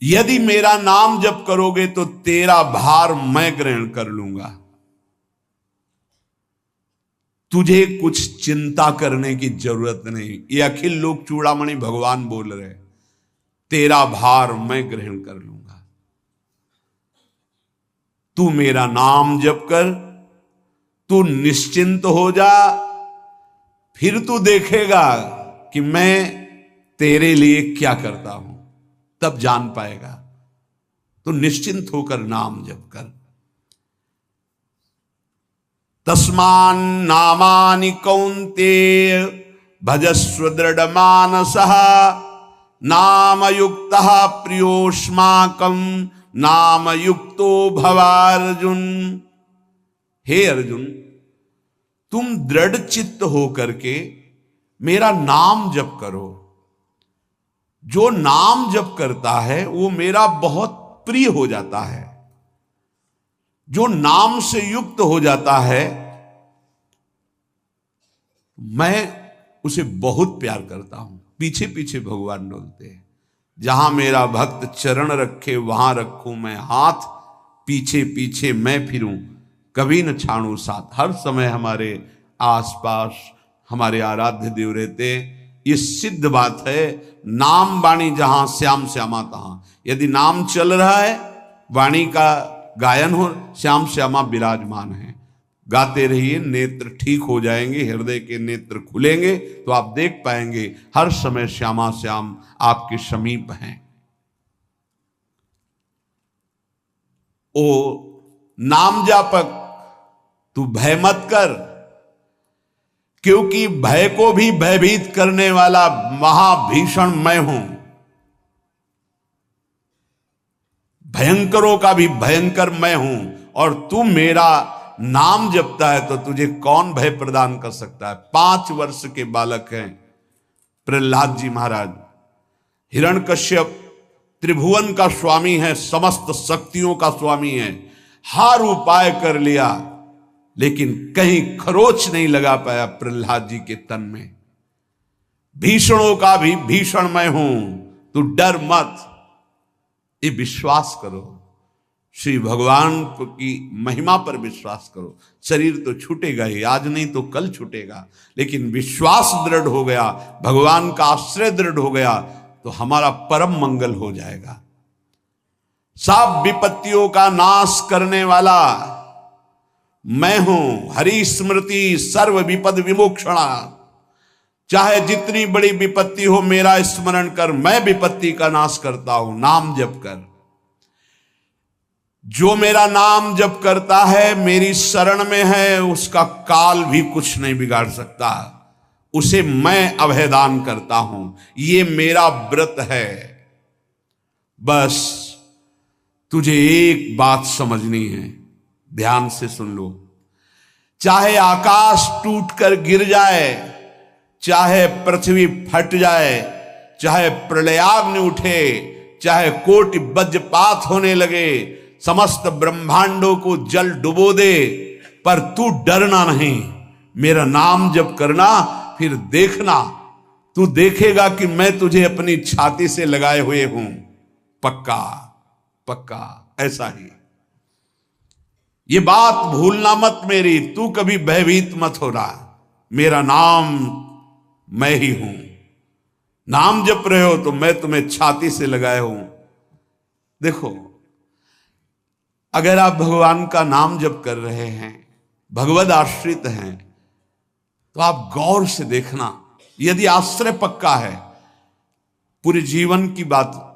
यदि मेरा नाम जप करोगे तो तेरा भार मैं ग्रहण कर लूंगा। तुझे कुछ चिंता करने की जरूरत नहीं। ये अखिल लोक चूड़ामणि भगवान बोल रहे, तेरा भार मैं ग्रहण कर लूंगा। तू मेरा नाम जप कर, तू निश्चिंत हो जा, फिर तू देखेगा कि मैं तेरे लिए क्या करता हूं, तब जान पाएगा। तो निश्चिंत होकर नाम जप कर। तस्मान नामानि कौन्तेय भजस्व दृढ़ मानसः नाम युक्तः प्रियोष्माकं नाम युक्तो भवार्जुन। हे अर्जुन, तुम दृढ़ चित्त हो करके मेरा नाम जप करो। जो नाम जप करता है वो मेरा बहुत प्रिय हो जाता है। जो नाम से युक्त हो जाता है मैं उसे बहुत प्यार करता हूं। पीछे पीछे भगवान डोलते हैं। जहां मेरा भक्त चरण रखे वहां रखूं मैं हाथ, पीछे पीछे मैं फिरूं कभी न छाड़ू साथ। हर समय हमारे आसपास हमारे आराध्य देव रहते। ये सिद्ध बात है। नाम वाणी जहां श्याम श्यामा तहां। यदि नाम चल रहा है, वाणी का गायन हो, श्याम श्यामा विराजमान है। गाते रहिए, नेत्र ठीक हो जाएंगे, हृदय के नेत्र खुलेंगे तो आप देख पाएंगे हर समय श्यामा श्याम आपके समीप हैं। ओ नाम जापक, तू भय मत कर, क्योंकि भय को भी भयभीत करने वाला महाभीषण मैं हूं। भयंकरों का भी भयंकर मैं हूं। और तू मेरा नाम जपता है तो तुझे कौन भय प्रदान कर सकता है। 5 वर्ष के बालक हैं प्रहलाद जी महाराज। हिरण्यकश्यप त्रिभुवन का स्वामी है, समस्त शक्तियों का स्वामी है। हर उपाय कर लिया लेकिन कहीं खरोच नहीं लगा पाया प्रहलाद जी के तन में। भीषणों का भी भीषण मैं हूं, तू डर मत। ये विश्वास करो, श्री भगवान की महिमा पर विश्वास करो। शरीर तो छूटेगा ही, आज नहीं तो कल छूटेगा, लेकिन विश्वास दृढ़ हो गया, भगवान का आश्रय दृढ़ हो गया तो हमारा परम मंगल हो जाएगा। सब विपत्तियों का नाश करने वाला मैं हूं। हरि स्मृति सर्व विपद विमोक्षणा। चाहे जितनी बड़ी विपत्ति हो मेरा स्मरण कर, मैं विपत्ति का नाश करता हूं। नाम जप कर। जो मेरा नाम जप करता है, मेरी शरण में है, उसका काल भी कुछ नहीं बिगाड़ सकता। उसे मैं अभयदान करता हूं। ये मेरा व्रत है। बस तुझे एक बात समझनी है, ध्यान से सुन लो। चाहे आकाश टूटकर गिर जाए, चाहे पृथ्वी फट जाए, चाहे प्रलयाग्नि उठे, चाहे कोटि वज्रपात होने लगे, समस्त ब्रह्मांडों को जल डुबो दे, पर तू डरना नहीं। मेरा नाम जप करना, फिर देखना, तू देखेगा कि मैं तुझे अपनी छाती से लगाए हुए हूं। पक्का पक्का ऐसा ही। ये बात भूलना मत मेरी। तू कभी भयभीत मत हो रहा। मेरा नाम मैं ही हूं। नाम जप रहे हो तो मैं तुम्हें छाती से लगाए हूं। देखो, अगर आप भगवान का नाम जप कर रहे हैं, भगवद आश्रित हैं, तो आप गौर से देखना। यदि आश्रय पक्का है, पूरे जीवन की बात,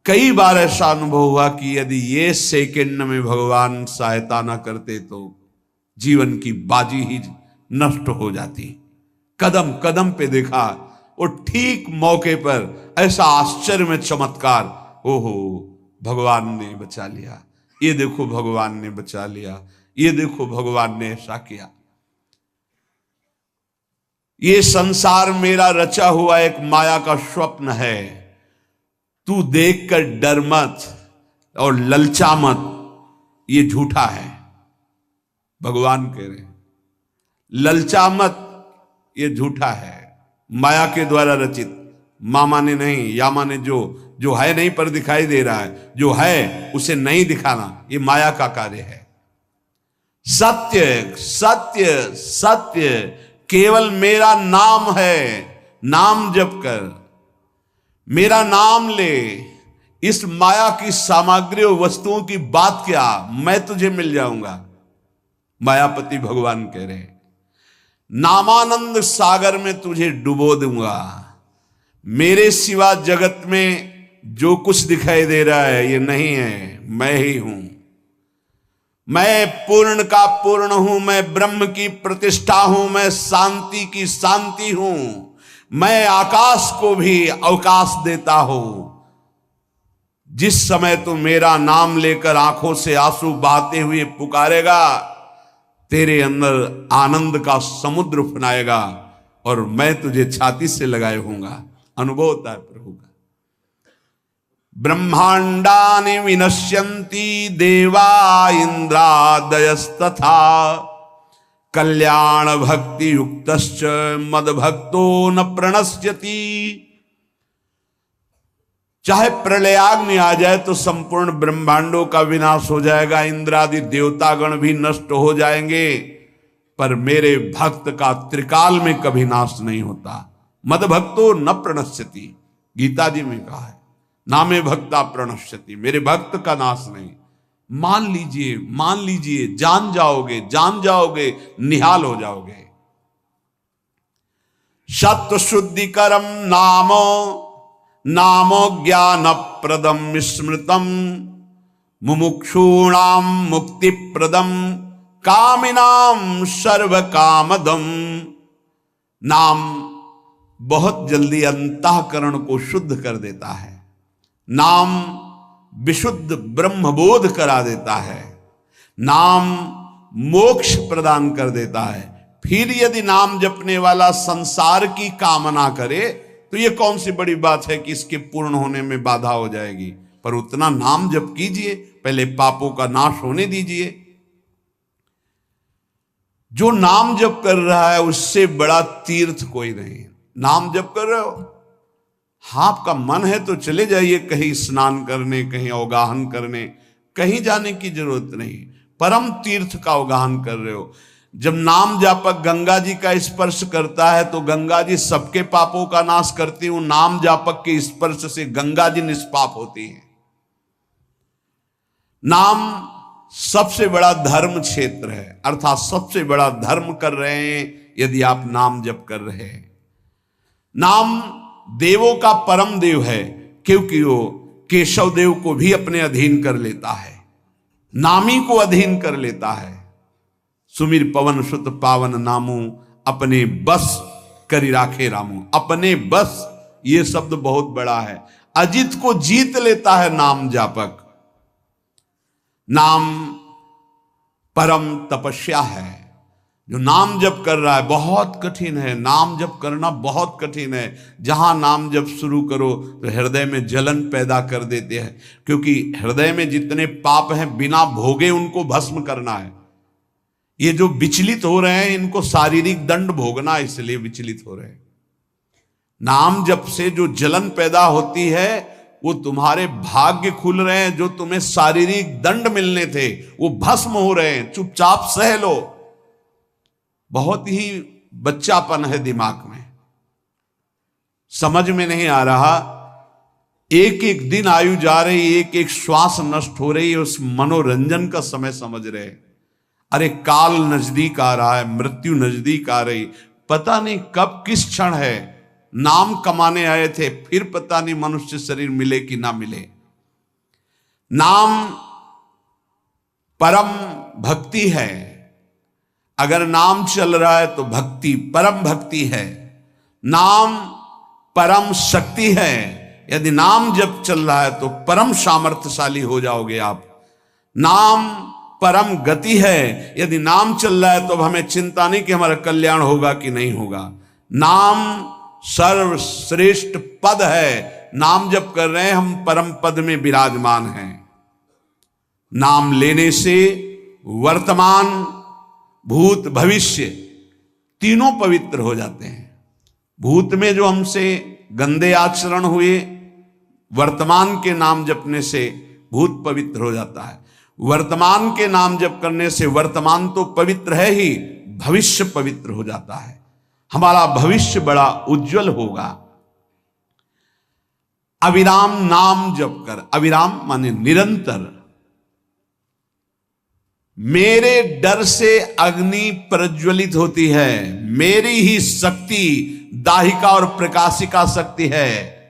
कई बार ऐसा अनुभव हुआ कि यदि ये सेकंड में भगवान सहायता ना करते तो जीवन की बाजी ही नष्ट हो जाती। कदम कदम पे देखा, और ठीक मौके पर ऐसा आश्चर्य में चमत्कार, ओहो भगवान ने बचा लिया, ये देखो भगवान ने बचा लिया, ये देखो भगवान ने ऐसा किया। ये संसार मेरा रचा हुआ एक माया का स्वप्न है। तू देखकर डर मत और ललचा मत, ये झूठा है। भगवान कह रहे हैं ललचा मत, ये झूठा है, माया के द्वारा रचित। मामा ने नहीं, यामा ने जो जो है नहीं पर दिखाई दे रहा है, जो है उसे नहीं दिखाना, ये माया का कार्य है। सत्य सत्य सत्य केवल मेरा नाम है, नाम जप कर, मेरा नाम ले। इस माया की सामग्री और वस्तुओं की बात क्या, मैं तुझे मिल जाऊंगा। मायापति भगवान कह रहे हैं, नामानंद सागर में तुझे डुबो दूंगा। मेरे सिवा जगत में जो कुछ दिखाई दे रहा है ये नहीं है, मैं ही हूं। मैं पूर्ण का पूर्ण हूं, मैं ब्रह्म की प्रतिष्ठा हूं, मैं शांति की शांति हूं, मैं आकाश को भी अवकाश देता हूं। जिस समय तू मेरा नाम लेकर आंखों से आंसू बहाते हुए पुकारेगा, तेरे अंदर आनंद का समुद्र उफनाएगा और मैं तुझे छाती से लगाए होऊंगा। अनुभव होता है प्रभु का। ब्रह्मांडानि विनश्यन्ति देवा इंद्रादयस्तथा कल्याण भक्ति युक्तश्च मद भक्तो न प्रणश्यति। चाहे प्रलयाग्नि आ जाए तो संपूर्ण ब्रह्मांडों का विनाश हो जाएगा, इंद्रादि देवतागण भी नष्ट हो जाएंगे, पर मेरे भक्त का त्रिकाल में कभी नाश नहीं होता। मद भक्तो न प्रणश्यति, गीता जी में कहा है, नामे भक्ता प्रणश्यति, मेरे भक्त का नाश नहीं। मान लीजिए, मान लीजिए, जान जाओगे, जान जाओगे, निहाल हो जाओगे। सत्व शुद्धिकरम नामो नामो ज्ञान प्रदम स्मृतम मुमुक्षूणाम मुक्ति प्रदम कामिनाम सर्व कामदम। नाम बहुत जल्दी अंतःकरण को शुद्ध कर देता है, नाम विशुद्ध ब्रह्मबोध करा देता है, नाम मोक्ष प्रदान कर देता है। फिर यदि नाम जपने वाला संसार की कामना करे तो ये कौन सी बड़ी बात है कि इसके पूर्ण होने में बाधा हो जाएगी। पर उतना नाम जप कीजिए, पहले पापों का नाश होने दीजिए। जो नाम जप कर रहा है उससे बड़ा तीर्थ कोई नहीं। नाम जप कर रहे हो, हाँ आपका मन है तो चले जाइए कहीं स्नान करने, कहीं अवगाहन करने, कहीं जाने की जरूरत नहीं। परम तीर्थ का अवगाहन कर रहे हो। जब नाम जापक गंगा जी का स्पर्श करता है तो गंगा जी सबके पापों का नाश करती हूं, नाम जापक के स्पर्श से गंगा जी निष्पाप होती हैं। नाम सबसे बड़ा धर्म क्षेत्र है, अर्थात सबसे बड़ा धर्म कर रहे हैं यदि आप नाम जप कर रहे हैं। नाम देवों का परम देव है, क्योंकि वो केशव देव को भी अपने अधीन कर लेता है, नामी को अधीन कर लेता है। सुमिर पवन सुत पावन नामू अपने बस करी राखे रामू। अपने बस, ये शब्द बहुत बड़ा है। अजित को जीत लेता है नाम जापक। नाम परम तपस्या है। जो नाम जप कर रहा है बहुत कठिन है, नाम जप करना बहुत कठिन है। जहां नाम जप शुरू करो तो हृदय में जलन पैदा कर देते हैं, क्योंकि हृदय में जितने पाप हैं बिना भोगे उनको भस्म करना है। ये जो विचलित हो रहे हैं इनको शारीरिक दंड भोगना, इसलिए विचलित हो रहे हैं। नाम जप से जो जलन पैदा होती है वो तुम्हारे भाग्य खुल रहे हैं, जो तुम्हें शारीरिक दंड मिलने थे वो भस्म हो रहे हैं। चुपचाप सह लो। बहुत ही बच्चापन है दिमाग में, समझ में नहीं आ रहा। एक एक दिन आयु जा रही, एक एक श्वास नष्ट हो रही है, उस मनोरंजन का समय समझ रहे। अरे काल नजदीक आ रहा है, मृत्यु नजदीक आ रही, पता नहीं कब किस क्षण है। नाम कमाने आए थे, फिर पता नहीं मनुष्य शरीर मिले कि ना मिले। नाम परम भक्ति है। अगर नाम चल रहा है तो भक्ति परम भक्ति है। नाम परम शक्ति है। यदि नाम जब चल रहा है तो परम सामर्थ्यशाली हो जाओगे आप। नाम परम गति है। यदि नाम चल रहा है तो अब हमें चिंता नहीं कि हमारा कल्याण होगा कि नहीं होगा। नाम सर्वश्रेष्ठ पद है। नाम जप कर रहे हैं हम, परम पद में विराजमान हैं। नाम लेने से वर्तमान भूत भविष्य तीनों पवित्र हो जाते हैं। भूत में जो हमसे गंदे आचरण हुए वर्तमान के नाम जपने से भूत पवित्र हो जाता है। वर्तमान के नाम जप करने से वर्तमान तो पवित्र है ही, भविष्य पवित्र हो जाता है। हमारा भविष्य बड़ा उज्जवल होगा। अविराम नाम जप कर, अविराम माने निरंतर। मेरे डर से अग्नि प्रज्वलित होती है, मेरी ही शक्ति दाहिका और प्रकाशिका शक्ति है,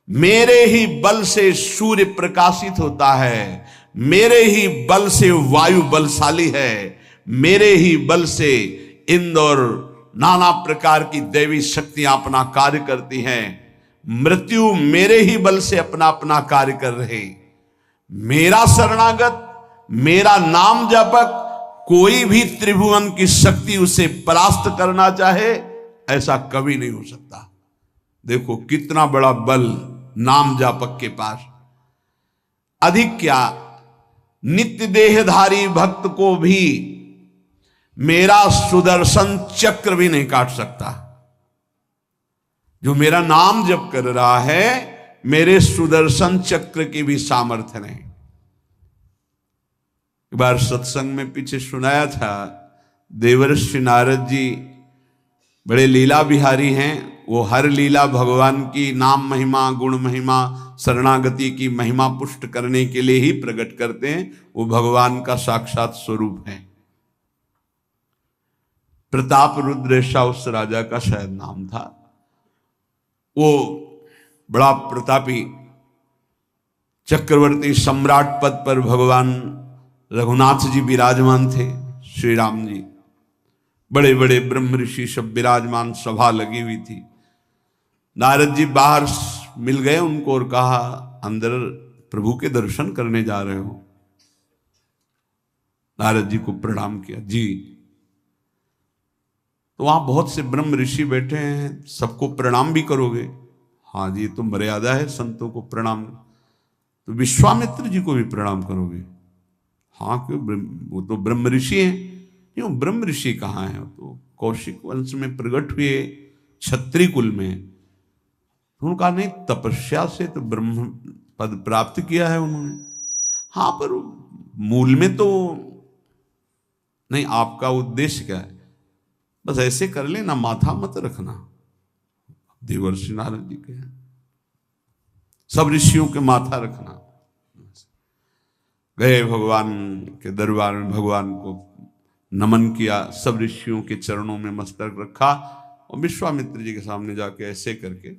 मेरे ही बल से सूर्य प्रकाशित होता है, मेरे ही बल से वायु बलशाली है, मेरे ही बल से इंद्र और नाना प्रकार की दैवी शक्तियां अपना कार्य करती हैं। मृत्यु मेरे ही बल से अपना अपना कार्य कर रहे। मेरा शरणागत, मेरा नाम जपक, कोई भी त्रिभुवन की शक्ति उसे परास्त करना चाहे ऐसा कभी नहीं हो सकता। देखो कितना बड़ा बल नाम जापक के पास। अधिक क्या, नित्य देहधारी भक्त को भी मेरा सुदर्शन चक्र भी नहीं काट सकता। जो मेरा नाम जप कर रहा है, मेरे सुदर्शन चक्र की भी सामर्थ्य नहीं। एक बार सत्संग में पीछे सुनाया था, देवर्षि नारद जी बड़े लीला बिहारी हैं। वो हर लीला भगवान की नाम महिमा, गुण महिमा, शरणागति की महिमा पुष्ट करने के लिए ही प्रकट करते हैं। वो भगवान का साक्षात स्वरूप है। प्रताप रुद्र ऐसा उस राजा का शायद नाम था। वो बड़ा प्रतापी चक्रवर्ती सम्राट पद पर भगवान रघुनाथ जी विराजमान थे। श्री राम जी, बड़े बड़े ब्रह्म ऋषि सब विराजमान, सभा लगी हुई थी। नारद जी बाहर मिल गए उनको और कहा, अंदर प्रभु के दर्शन करने जा रहे हो? नारद जी को प्रणाम किया। जी। तो वहां बहुत से ब्रह्म ऋषि बैठे हैं, सबको प्रणाम भी करोगे? हाँ जी, तो मर्यादा है संतों को प्रणाम। तो विश्वामित्र जी को भी प्रणाम करोगे? हाँ, क्यों, वो तो ब्रह्म ऋषि हैं। क्यों, ब्रह्म ऋषि कहाँ हैं? तो कौशिक वंश में प्रकट हुए, क्षत्रिय कुल में। तो उन्होंने कहा नहीं, तपस्या से तो ब्रह्म पद प्राप्त किया है उन्होंने। हाँ, पर मूल में तो नहीं। आपका उद्देश्य क्या है? बस ऐसे कर लेना, माथा मत रखना। देवर्षि नारद जी के हैं, सब ऋषियों के माथा रखना। गए भगवान के दरबार में, भगवान को नमन किया, सब ऋषियों के चरणों में मस्तक रखा और विश्वामित्र जी के सामने जाके ऐसे करके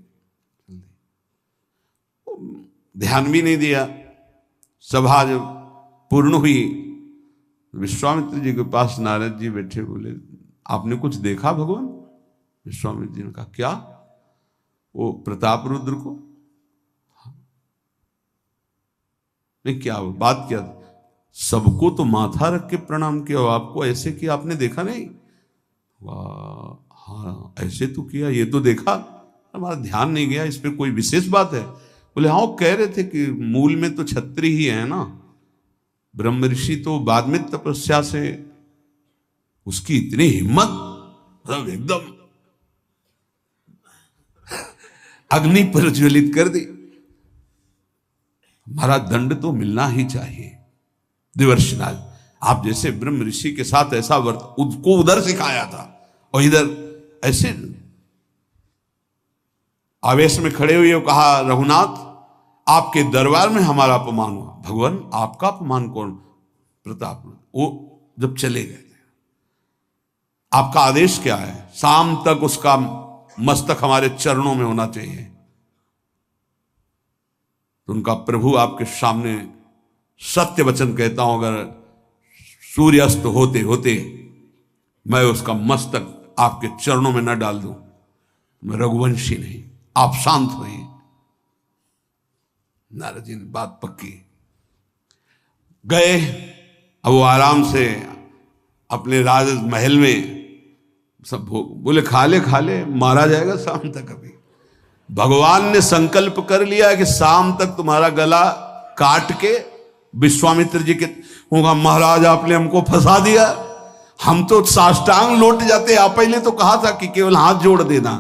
ध्यान भी नहीं दिया। सभा जब पूर्ण हुई, विश्वामित्र जी के पास नारद जी बैठे, बोले आपने कुछ देखा भगवान? विश्वामित्र जी ने कहा क्या? वो प्रताप रुद्र को? नहीं, क्या बात क्या? सबको तो माथा रख के प्रणाम किया, आपको ऐसे किया, आपने देखा नहीं? वाह, हाँ ऐसे तो किया, ये तो देखा, हमारा ध्यान नहीं गया, इस पे कोई विशेष बात है? बोले हाँ, वो कह रहे थे कि मूल में तो क्षत्रिय ही है ना, ब्रह्म ऋषि तो बाद में तपस्या से, उसकी इतनी हिम्मत, मतलब एकदम अग्नि प्रज्वलित कर दी। हमारा दंड तो मिलना ही चाहिए। देवर्षिनाथ, आप जैसे ब्रह्म ऋषि के साथ ऐसा वर्त उसको उधर सिखाया था और इधर ऐसे आवेश में खड़े हुए कहा, रघुनाथ आपके दरबार में हमारा अपमान हुआ। भगवान आपका अपमान कौन? प्रताप। वो जब चले गए, आपका आदेश क्या है? शाम तक उसका मस्तक हमारे चरणों में होना चाहिए। तो उनका प्रभु आपके सामने सत्य वचन कहता हूं, अगर सूर्यास्त होते होते मैं उसका मस्तक आपके चरणों में न डाल दूं, मैं रघुवंशी नहीं। आप शांत होइए। नारद जी ने बात पक्की। गए, अब वो आराम से अपने राज महल में सब बोले खा ले, मारा जाएगा शाम तक। अभी भगवान ने संकल्प कर लिया कि शाम तक तुम्हारा गला काट के विश्वामित्र जी के होगा, महाराज आपने हमको फंसा दिया, हम तो साष्टांग लौट जाते। आप पहले तो कहा था कि केवल हाथ जोड़ देना।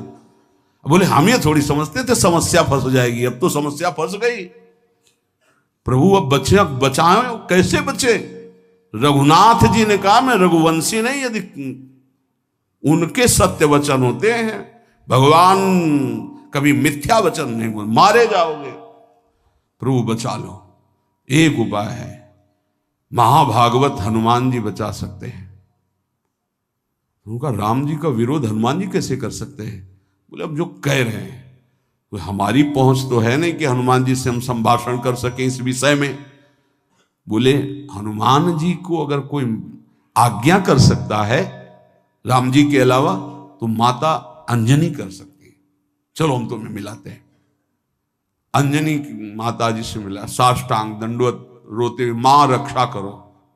बोले हम ये थोड़ी समझते थे समस्या फंस जाएगी, अब तो समस्या फंस गई। प्रभु अब बच्चे बचाए, कैसे बचे? रघुनाथ जी ने कहा मैं रघुवंशी नहीं, यदि उनके सत्य वचन होते हैं, भगवान कभी मिथ्या वचन नहीं बोल, मारे जाओगे, प्रभु बचा लो। एक उपाय है, महाभागवत हनुमान जी बचा सकते हैं। उनका राम जी का विरोध हनुमान जी कैसे कर सकते हैं? बोले अब जो कह रहे हैं तो हमारी पहुंच तो है नहीं कि हनुमान जी से हम संभाषण कर सकें इस विषय में। बोले हनुमान जी को अगर कोई आज्ञा कर सकता है राम जी के अलावा तो माता अंजनी कर सकती है, चलो हम तुम्हें मिलाते हैं। अंजनी माता जी से मिला, साष्टांग दंडवत रोते हुए, मां रक्षा करो,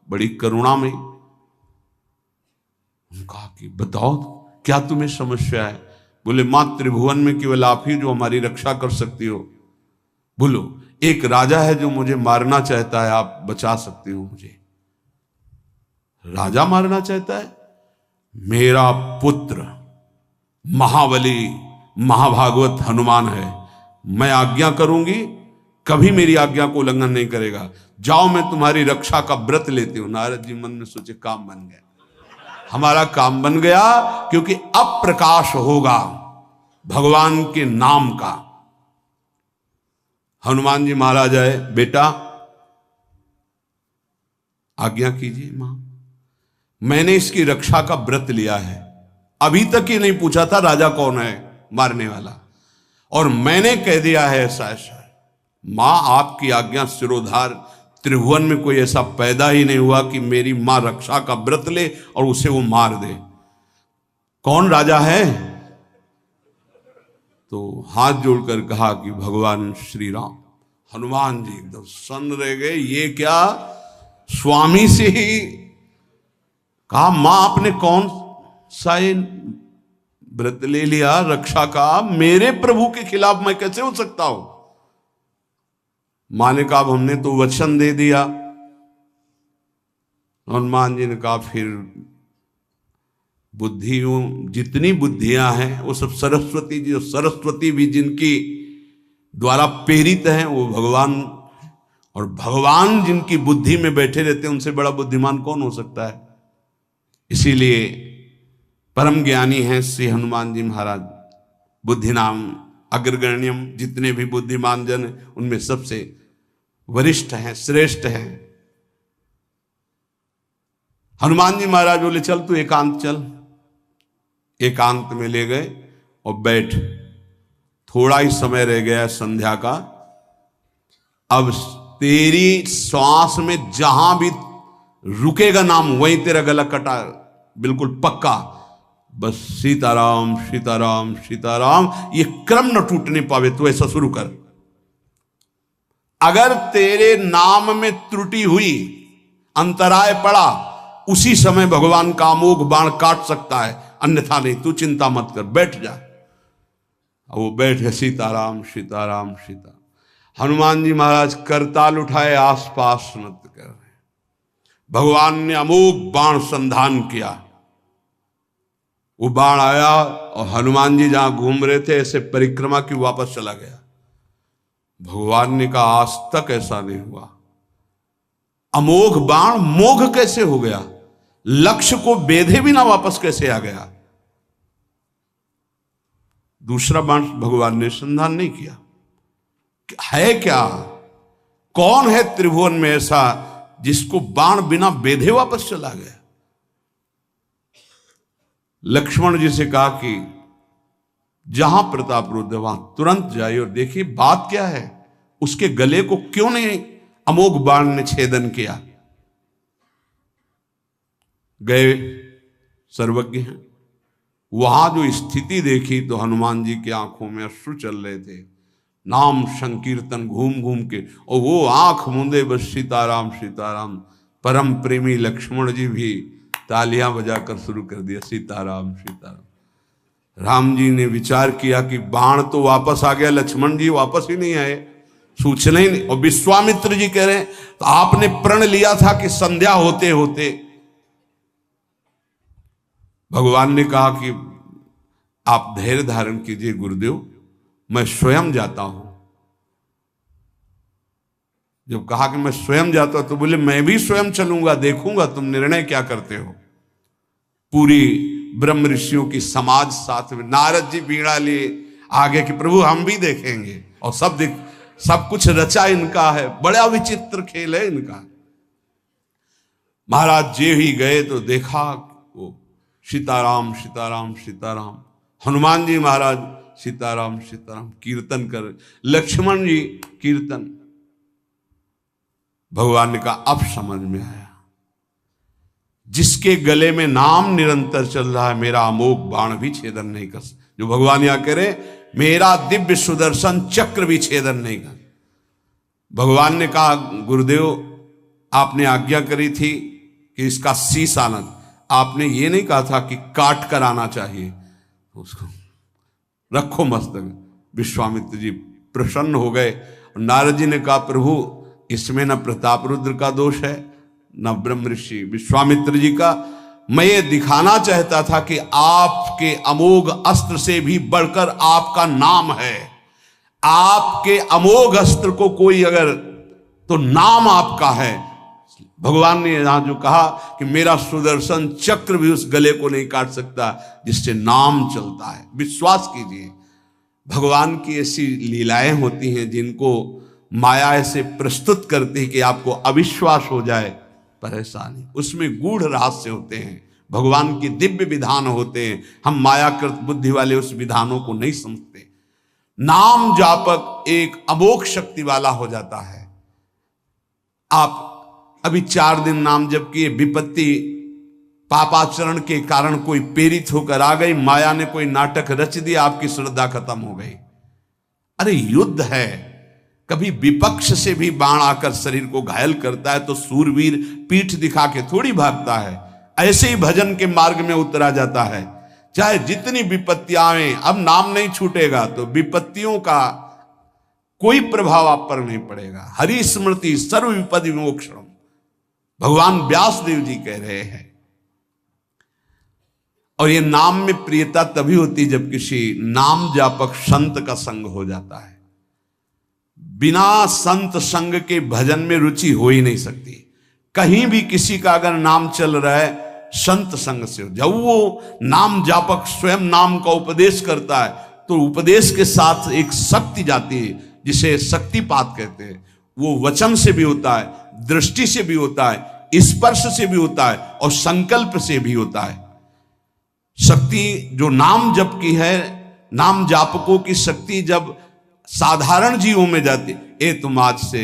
बड़ी करुणा में। कहा कि बताओ क्या तुम्हें समस्या है? बोले मां त्रिभुवन में केवल आप ही जो हमारी रक्षा कर सकती हो। बोलो एक राजा है जो मुझे मारना चाहता है, आप बचा सकती हो मुझे। राजा मारना चाहता है? मेरा पुत्र महाबली महाभागवत हनुमान है, मैं आज्ञा करूंगी, कभी मेरी आज्ञा को उल्लंघन नहीं करेगा। जाओ मैं तुम्हारी रक्षा का व्रत लेती हूं। नारद जी मन में सोचे काम बन गया, हमारा काम बन गया, क्योंकि अब प्रकाश होगा भगवान के नाम का। हनुमान जी महाराज आए, बेटा आज्ञा कीजिए मां, मैंने इसकी रक्षा का व्रत लिया है। अभी तक ही नहीं पूछा था राजा कौन है मारने वाला, और मैंने कह दिया है ऐसा ऐसा। मां आपकी आज्ञा सिरोधार, त्रिभुवन में कोई ऐसा पैदा ही नहीं हुआ कि मेरी मां रक्षा का व्रत ले और उसे वो मार दे। कौन राजा है? तो हाथ जोड़कर कहा कि भगवान श्री राम। हनुमान जी एकदम सन्न रह गए, ये क्या? स्वामी से ही कहा मां आपने कौन सा व्रत ले लिया रक्षा का? मेरे प्रभु के खिलाफ मैं कैसे हो सकता हूं? मां ने कहा हमने तो वचन दे दिया। हनुमान जी ने कहा फिर बुद्धियों जितनी बुद्धियां हैं वो सब सरस्वती जी, सरस्वती भी जिनकी द्वारा प्रेरित हैं वो भगवान, और भगवान जिनकी बुद्धि में बैठे रहते हैं उनसे बड़ा बुद्धिमान कौन हो सकता है? इसीलिए परम ज्ञानी हैं श्री हनुमान जी महाराज, बुद्धि नाम अग्रगण्यम, जितने भी बुद्धिमान जन उनमें सबसे वरिष्ठ हैं, श्रेष्ठ हैं। हनुमान जी महाराज बोले चल तू एकांत चल। एकांत में ले गए और बैठ, थोड़ा ही समय रह गया संध्या का, अब तेरी श्वास में जहां भी रुकेगा नाम वहीं तेरा गला कटा, बिल्कुल पक्का। बस सीताराम सीताराम सीताराम, ये क्रम न टूटने पावे, तो ऐसा शुरू कर। अगर तेरे नाम में त्रुटि हुई, अंतराय पड़ा, उसी समय भगवान का अमोघ बाण काट सकता है, अन्यथा नहीं। तू चिंता मत कर, बैठ जा। वो बैठ गए, सीताराम सीताराम सीता। हनुमान जी महाराज करताल उठाए, आसपास नत कर रहे। भगवान ने अमोघ बाण संधान किया, वो बाण आया और हनुमान जी जहां घूम रहे थे ऐसे परिक्रमा की वापस चला गया। भगवान ने कहा आज तक ऐसा नहीं हुआ, अमोघ बाण मोघ कैसे हो गया? लक्ष्य को बेधे बिना वापस कैसे आ गया? दूसरा बाण भगवान ने संधान नहीं किया। है क्या? कौन है त्रिभुवन में ऐसा जिसको बाण बिना बेधे वापस चला गया? लक्ष्मण जी से कहा कि जहां प्रताप रुद्र वहां तुरंत जाइए और देखिए बात क्या है, उसके गले को क्यों नहीं अमोघ बाण ने छेदन किया। गए, सर्वज्ञ हैं। वहां जो स्थिति देखी तो हनुमान जी की आंखों में अश्रु चल रहे थे। नाम संकीर्तन घूम घूम के, और वो आंख मूंदे बस सीताराम सीताराम। परम प्रेमी लक्ष्मण जी भी तालियां बजाकर शुरू कर दिया, सीताराम सीताराम। राम जी ने विचार किया कि बाण तो वापस आ गया, लक्ष्मण जी वापस ही नहीं आए, सूचना ही नहीं। और विश्वामित्र जी कह रहे हैं तो आपने प्रण लिया था कि संध्या होते होते। भगवान ने कहा कि आप धैर्य धारण कीजिए गुरुदेव, मैं स्वयं जाता हूं। जब कहा कि मैं स्वयं जाता हूं तो बोले मैं भी स्वयं चलूंगा, देखूंगा तुम निर्णय क्या करते हो। पूरी ब्रह्म ऋषियों की समाज साथ में, नारद जी बीड़ा लिए आगे कि प्रभु हम भी देखेंगे, और सब कुछ रचा इनका है, बड़ा विचित्र खेल है इनका। महाराज जे ही गए तो देखा वो सीताराम सीताराम सीताराम, हनुमान जी महाराज सीताराम सीताराम कीर्तन कर, लक्ष्मण जी कीर्तन। भगवान ने कहा अब समझ में आया, जिसके गले में नाम निरंतर चल रहा है मेरा अमोघ बाण भी छेदन नहीं कर सकता। जो भगवान यहां करे मेरा दिव्य सुदर्शन चक्र भी छेदन नहीं कर। भगवान ने कहा गुरुदेव आपने आज्ञा करी थी कि इसका शीश आना, आपने ये नहीं कहा था कि काट कर आना चाहिए, उसको रखो मस्तक। विश्वामित्र जी प्रसन्न हो गए। नारद जी ने कहा प्रभु इसमें न प्रताप रुद्र का दोष है न ब्रह्म ऋषि विश्वामित्र जी का, मैं ये दिखाना चाहता था कि आपके अमोघ अस्त्र से भी बढ़कर आपका नाम है। आपके अमोघ अस्त्र को कोई अगर, तो नाम आपका है। भगवान ने यहां जो कहा कि मेरा सुदर्शन चक्र भी उस गले को नहीं काट सकता जिससे नाम चलता है। विश्वास कीजिए भगवान की ऐसी लीलाएं होती हैं जिनको माया ऐसे प्रस्तुत करती है कि आपको अविश्वास हो जाए, परेशानी। उसमें गूढ़ रहस्य होते हैं, भगवान के दिव्य विधान होते हैं, हम मायाकृत बुद्धि वाले उस विधानों को नहीं समझते। नाम जापक एक अमोघ शक्ति वाला हो जाता है। आप अभी 4 दिन नाम जप किए, विपत्ति पापाचरण के कारण कोई प्रेरित होकर आ गई, माया ने कोई नाटक रच दिया, आपकी श्रद्धा खत्म हो गई। अरे युद्ध है, कभी विपक्ष से भी बाण आकर शरीर को घायल करता है तो सूरवीर पीठ दिखा के थोड़ी भागता है। ऐसे ही भजन के मार्ग में उतरा जाता है, चाहे जितनी विपत्तियां आए, अब नाम नहीं छूटेगा तो विपत्तियों का कोई प्रभाव आप पर नहीं पड़ेगा। हरि स्मृति सर्व विपदि विमोक्षणम, भगवान व्यासदेव जी कह रहे हैं। और ये नाम में प्रियता तभी होती जब किसी नाम जापक संत का संग हो जाता है। बिना संत संग के भजन में रुचि हो ही नहीं सकती। कहीं भी किसी का अगर नाम चल रहा है संत संग से, जब वो नाम जापक स्वयं नाम का उपदेश करता है तो उपदेश के साथ एक शक्ति जाती है जिसे शक्तिपात कहते हैं। वो वचन से भी होता है, दृष्टि से भी होता है, स्पर्श से भी होता है और संकल्प से भी होता है। शक्ति जो नाम जप की है, नाम जापकों की शक्ति जब साधारण जीवों में जाती, ए तुम आज से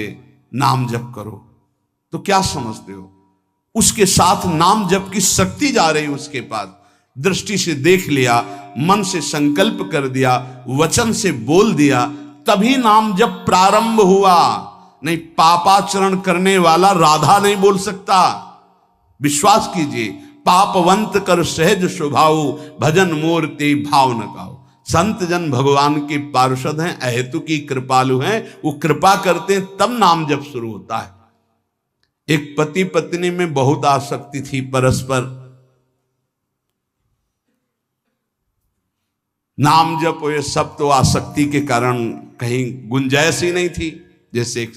नाम जप करो, तो क्या समझते हो? उसके साथ नाम जप की शक्ति जा रही उसके पास। दृष्टि से देख लिया, मन से संकल्प कर दिया, वचन से बोल दिया, तभी नाम जप प्रारंभ हुआ। नहीं, पापाचरण करने वाला राधा नहीं बोल सकता। विश्वास कीजिए, पापवंत कर सहज स्वभाव, भजन मोर ते भाव न गाओ। संत जन भगवान के पार्षद हैं, अहेतु की कृपालु हैं, वो कृपा करते हैं तब नाम जप शुरू होता है। एक पति पत्नी में बहुत आसक्ति थी परस्पर, नाम जप ये सब तो आसक्ति के कारण कहीं गुंजाइश ही नहीं थी। जैसे एक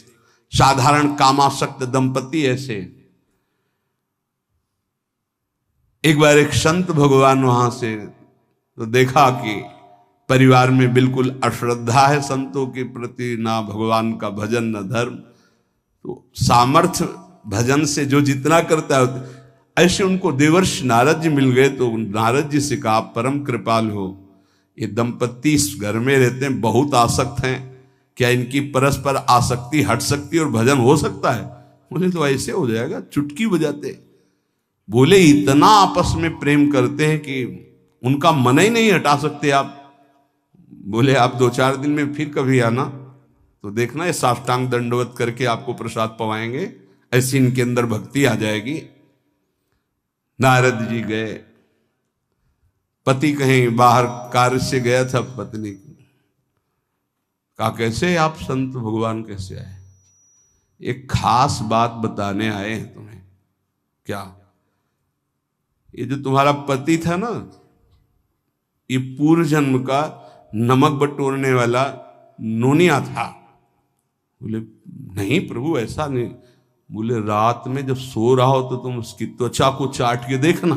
साधारण कामासक्त दंपति, ऐसे एक बार एक संत भगवान वहां से तो देखा कि परिवार में बिल्कुल अश्रद्धा है संतों के प्रति, ना भगवान का भजन न धर्म। तो सामर्थ्य भजन से जो जितना करता है, ऐसे उनको देवर्षि नारद जी मिल गए। तो नारद जी से कहा, परम कृपाल हो, ये दंपत्ति इस घर में रहते हैं, बहुत आसक्त हैं, क्या इनकी परस्पर आसक्ति हट सकती है और भजन हो सकता है? बोले तो ऐसे हो जाएगा, चुटकी बजाते। बोले इतना आपस में प्रेम करते हैं कि उनका मन ही नहीं हटा सकते आप। बोले आप 2-4 दिन में फिर कभी आना तो देखना, ये साष्टांग दंडवत करके आपको प्रसाद पवाएंगे, ऐसी इनके अंदर भक्ति आ जाएगी। नारद जी गए, पति कहीं बाहर कार्य से गया था, पत्नी कहा कैसे आप संत भगवान कैसे आए? एक खास बात बताने आए हैं तुम्हें। क्या? ये जो तुम्हारा पति था ना, ये पूर्व जन्म का नमक बटोरने वाला नोनिया था। बोले नहीं प्रभु ऐसा नहीं। बोले रात में जब सो रहा हो तो तुम उसकी त्वचा को चाट के देखना,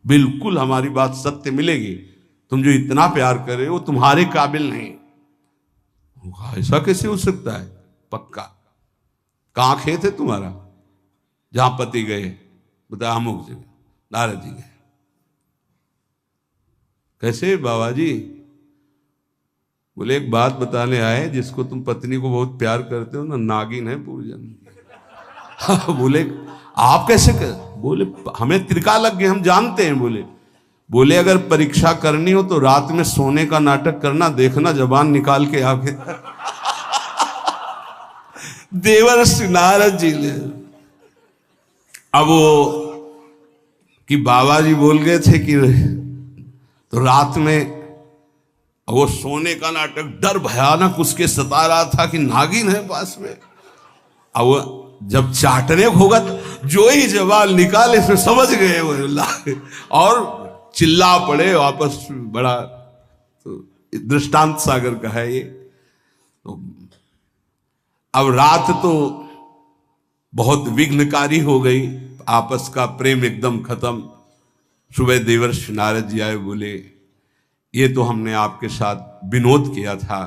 बिल्कुल हमारी बात सत्य मिलेगी। तुम जो इतना प्यार कर रहे हो तुम्हारे काबिल नहीं। ऐसा कैसे हो सकता है? पक्का। कहां खेत है तुम्हारा? जहां पति गए। बता अमुक जगह। नारद जी गए। कैसे बाबा जी? बोले एक बात बताने आए, जिसको तुम पत्नी को बहुत प्यार करते हो ना, नागिन है पूजन। बोले आप कैसे कर? बोले हमें त्रिकाल लग गए, हम जानते हैं। बोले अगर परीक्षा करनी हो तो रात में सोने का नाटक करना, देखना जबान निकाल के आके। देवर्षि नारद जी ने अब वो कि बाबा जी बोल गए थे कि तो रात में वो सोने का नाटक, डर भयानक उसके सता रहा था कि नागिन है पास में। अब वो जब चाटने होगा तो जो ही जवाब निकाले फिर समझ गए वो, और चिल्ला पड़े वापस। बड़ा तो दृष्टांत सागर का है ये। तो अब रात तो बहुत विघ्नकारी हो गई, आपस का प्रेम एकदम खत्म। सुबह देवर्षि नारद जी आए, बोले ये तो हमने आपके साथ विनोद किया था,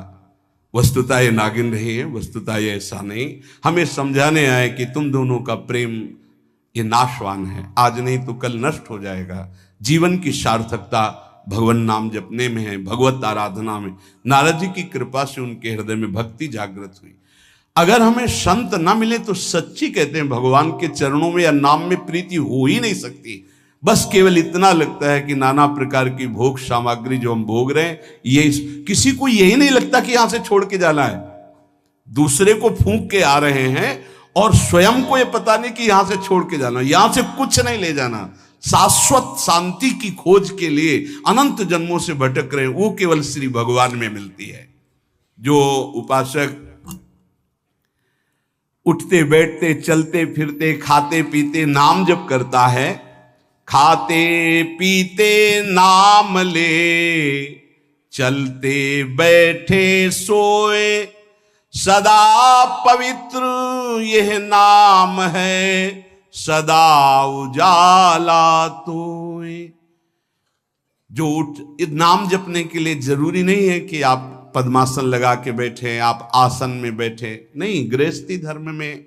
वस्तुतः ये नागिन रही है, वस्तुतः ये ऐसा नहीं। हमें समझाने आए कि तुम दोनों का प्रेम ये नाशवान है, आज नहीं तो कल नष्ट हो जाएगा। जीवन की सार्थकता भगवान नाम जपने में है, भगवत आराधना में। नारद जी की कृपा से उनके हृदय में भक्ति जागृत हुई। अगर हमें संत ना मिले तो सच्ची कहते हैं भगवान के चरणों में या नाम में प्रीति हो ही नहीं सकती। बस केवल इतना लगता है कि नाना प्रकार की भोग सामग्री जो हम भोग रहे हैं, ये किसी को यही नहीं लगता कि यहां से छोड़ के जाना है। दूसरे को फूंक के आ रहे हैं और स्वयं को ये पता नहीं कि यहां से छोड़ के जाना, यहां से कुछ नहीं ले जाना। शाश्वत शांति की खोज के लिए अनंत जन्मों से भटक रहे हैं, वो केवल श्री भगवान में मिलती है। जो उपासक उठते बैठते चलते फिरते खाते पीते नाम जप करता है, खाते पीते नाम ले, चलते बैठे सोए, सदा पवित्र यह नाम है, सदा उजाला तोए। जो उठ नाम जपने के लिए जरूरी नहीं है कि आप पद्मासन लगा के बैठे, आप आसन में बैठे, नहीं। गृहस्थी धर्म में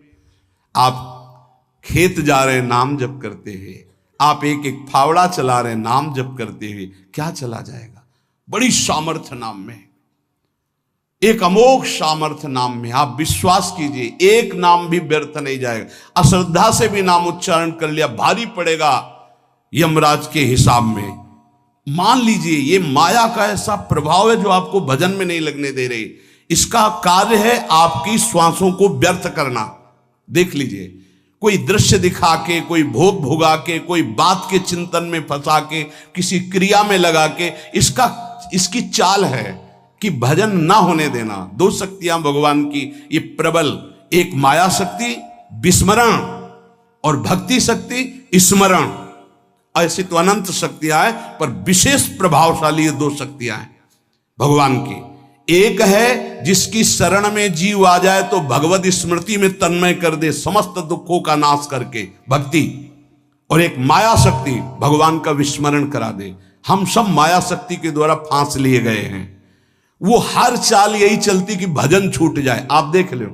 आप खेत जा रहे नाम जप करते हुए, आप एक एक फावड़ा चला रहे नाम जप करते हुए, क्या चला जाएगा? बड़ी सामर्थ्य नाम में, एक अमोघ सामर्थ्य नाम में। आप विश्वास कीजिए, एक नाम भी व्यर्थ नहीं जाएगा। अश्रद्धा से भी नाम उच्चारण कर लिया, भारी पड़ेगा यमराज के हिसाब में। मान लीजिए ये माया का ऐसा प्रभाव है जो आपको भजन में नहीं लगने दे रही। इसका कार्य है आपकी श्वासों को व्यर्थ करना। देख लीजिए, कोई दृश्य दिखा के, कोई भोग भोगा के, कोई बात के चिंतन में फंसा के, किसी क्रिया में लगा के, इसकी चाल है कि भजन ना होने देना। दो शक्तियां भगवान की ये प्रबल, एक माया शक्ति विस्मरण और भक्ति शक्ति स्मरण। ऐसी तो अनंत शक्तियां हैं, पर विशेष प्रभावशाली ये दो शक्तियां हैं भगवान की। एक है जिसकी शरण में जीव आ जाए तो भगवत स्मृति में तन्मय कर दे, समस्त दुखों का नाश करके, भक्ति। और एक माया शक्ति भगवान का विस्मरण करा दे। हम सब माया शक्ति के द्वारा फांस लिए गए हैं। वो हर चाल यही चलती कि भजन छूट जाए। आप देख लो,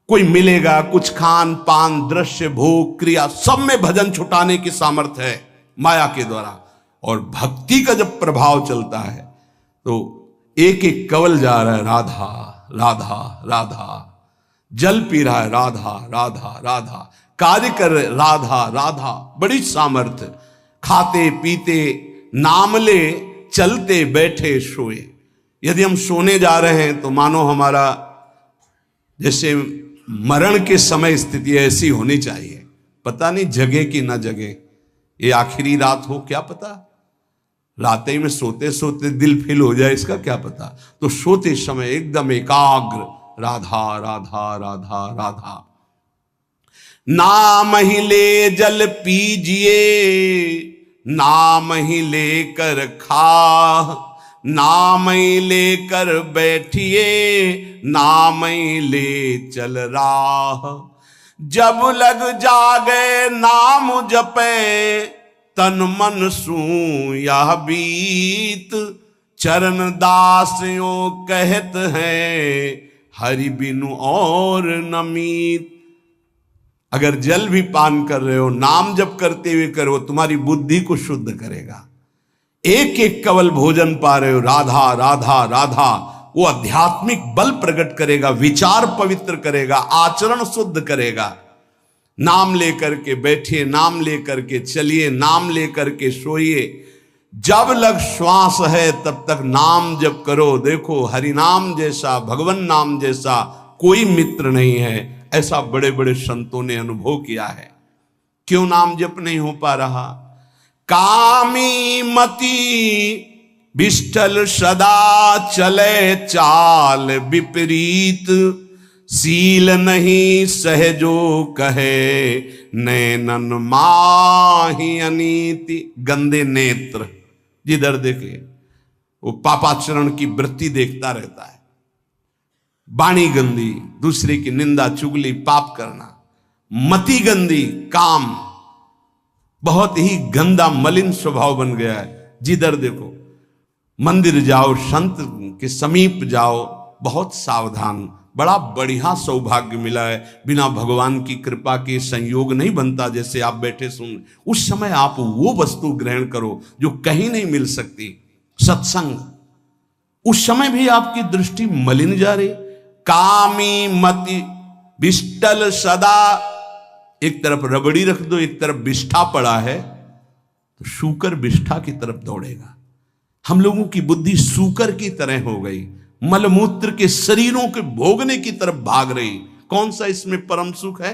कोई मिलेगा, कुछ खान पान दृश्य भोग क्रिया सब में भजन छुटाने की सामर्थ्य है माया के द्वारा। और भक्ति का जब प्रभाव चलता है तो एक एक कवल जा रहा है राधा राधा राधा, जल पी रहा है राधा राधा राधा, कार्य कर रहे राधा राधा, बड़ी सामर्थ्य। खाते पीते नाम ले, चलते बैठे सोए। यदि हम सोने जा रहे हैं तो मानो हमारा जैसे मरण के समय स्थिति ऐसी होनी चाहिए। पता नहीं जगे कि ना जगे, ये आखिरी रात हो, क्या पता। रात ही में सोते सोते दिल फेल हो जाए, इसका क्या पता। तो सोते समय एकदम एकाग्र, राधा राधा राधा राधा। नाम ही ले जल पीजिए, नाम ही लेकर खा, नाम ही लेकर बैठिए, नाम ही ले चल राह। जब लग जागे नाम जपे, तन मन सू यह बीत। चरण दास यो कहत हैं, हरि बिनु और नमीत। अगर जल भी पान कर रहे हो, नाम जप करते हुए करो, तुम्हारी बुद्धि को शुद्ध करेगा। एक एक कवल भोजन पा रहे हो, राधा राधा राधा, वो आध्यात्मिक बल प्रकट करेगा, विचार पवित्र करेगा, आचरण शुद्ध करेगा। नाम लेकर के बैठिए, नाम लेकर के चलिए, नाम लेकर के सोइए। जब लग श्वास है तब तक नाम जप करो। देखो, हरि नाम जैसा, भगवान नाम जैसा कोई मित्र नहीं है, ऐसा बड़े बड़े संतों ने अनुभव किया है। क्यों नाम जप नहीं हो पा रहा? कामी मति विष्ठल सदा चले चाल विपरीत। सील नहीं सहजो कहे, नैनन माही अनीति। गंदे नेत्र, जिधर देखे वो पापाचरण की वृत्ति देखता रहता है। वाणी गंदी, दूसरे की निंदा चुगली पाप करना। मति गंदी, काम बहुत ही गंदा मलिन स्वभाव बन गया है। जिधर देखो, मंदिर जाओ, संत के समीप जाओ, बहुत सावधान। बड़ा बढ़िया सौभाग्य मिला है, बिना भगवान की कृपा के संयोग नहीं बनता। जैसे आप बैठे सुन, उस समय आप वो वस्तु ग्रहण करो जो कहीं नहीं मिल सकती, सत्संग। उस समय भी आपकी दृष्टि मलिन जा रही। कामी मति विष्टल सदा, एक तरफ रबड़ी रख दो, एक तरफ बिष्ठा पड़ा है, तो शूकर बिष्ठा की तरफ दौड़ेगा। हम लोगों की बुद्धि शूकर की तरह हो गई, मलमूत्र के शरीरों के भोगने की तरफ भाग रही। कौन सा इसमें परम सुख है?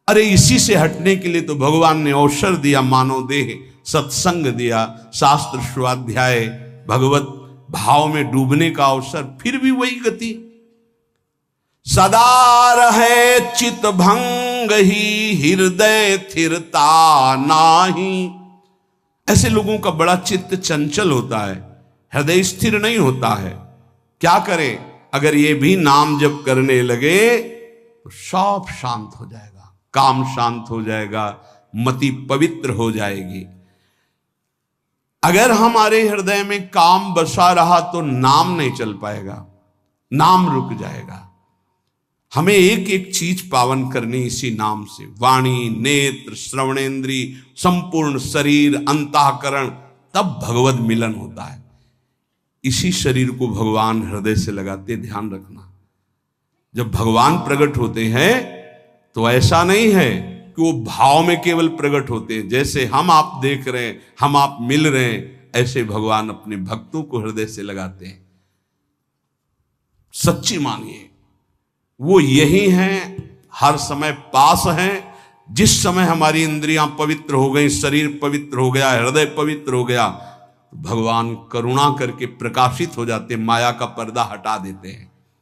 अरे इसी से हटने के लिए तो भगवान ने अवसर दिया, मानव देह, सत्संग दिया, शास्त्र स्वाध्याय, भगवत भाव में डूबने का अवसर। फिर भी वही गति। सदा रहे चित भंग ही, हृदय स्थिरता नाही। ऐसे लोगों का बड़ा चित्त चंचल होता है, हृदय स्थिर नहीं होता है। क्या करें? अगर ये भी नाम जप करने लगे तो सब शांत हो जाएगा, काम शांत हो जाएगा, मति पवित्र हो जाएगी। अगर हमारे हृदय में काम बसा रहा तो नाम नहीं चल पाएगा, नाम रुक जाएगा। हमें एक एक चीज पावन करनी इसी नाम से। वाणी, नेत्र, श्रवणेन्द्री, संपूर्ण शरीर, अंतःकरण, तब भगवत मिलन होता है। इसी शरीर को भगवान हृदय से लगाते, ध्यान रखना। जब भगवान प्रकट होते हैं तो ऐसा नहीं है कि वो भाव में केवल प्रकट होते हैं। जैसे हम आप देख रहे हैं, हम आप मिल रहे हैं, ऐसे भगवान अपने भक्तों को हृदय से लगाते हैं। सच्ची मानिए, वो यही हैं, हर समय पास हैं। जिस समय हमारी इंद्रियां पवित्र हो गई, शरीर पवित्र हो गया, हृदय पवित्र हो गया, भगवान करुणा करके प्रकाशित हो जाते, माया का पर्दा हटा देते हैं।